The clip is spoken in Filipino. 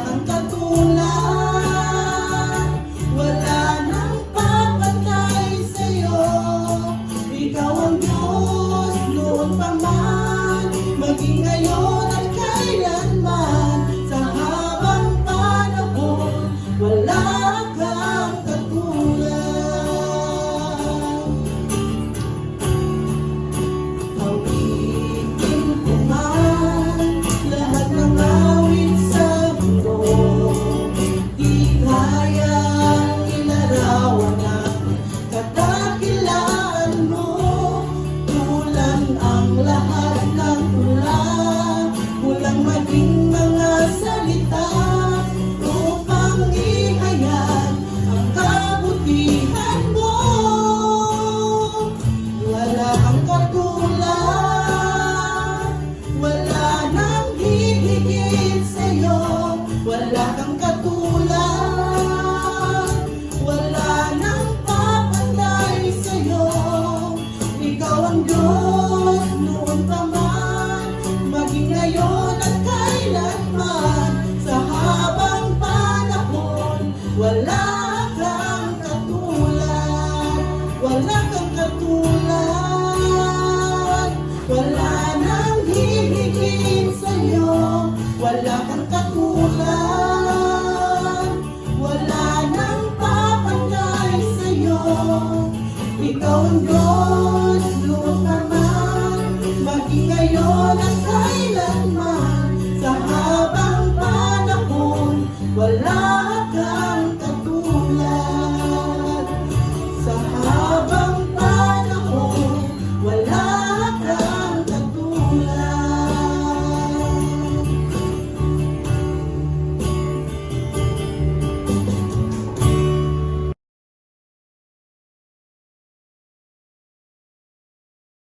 kang katulad, wala nang papatay sa'yo. Ikaw ang Diyos noon pa man, maging ngayon at kailanman. Sa habang panahon, wala kang katulad. Awitin ko man lahat ng awit sa mundo, di kayang ilarawan ang kadakilaan mo. Kulang ang lahat ng tula, kulang maging mga salita upang ihayag ang kabutihan mo. Wala kang katulad, wala nang hihigit sa'yo. Wala kang katulad, wala nang papatay sa'yo. Ikaw ang Diyos noon pa man, maging ngayon at kailanman. Sa habang panahon, wala kang katulad, wala kang katulad. Wala nang hihigit sa'yo. Wala kang katulad, wala nang papatay sa'yo. Ikaw ang Diyos noon pa man, maging ngayon at kailanman. Sa habang panahon, wala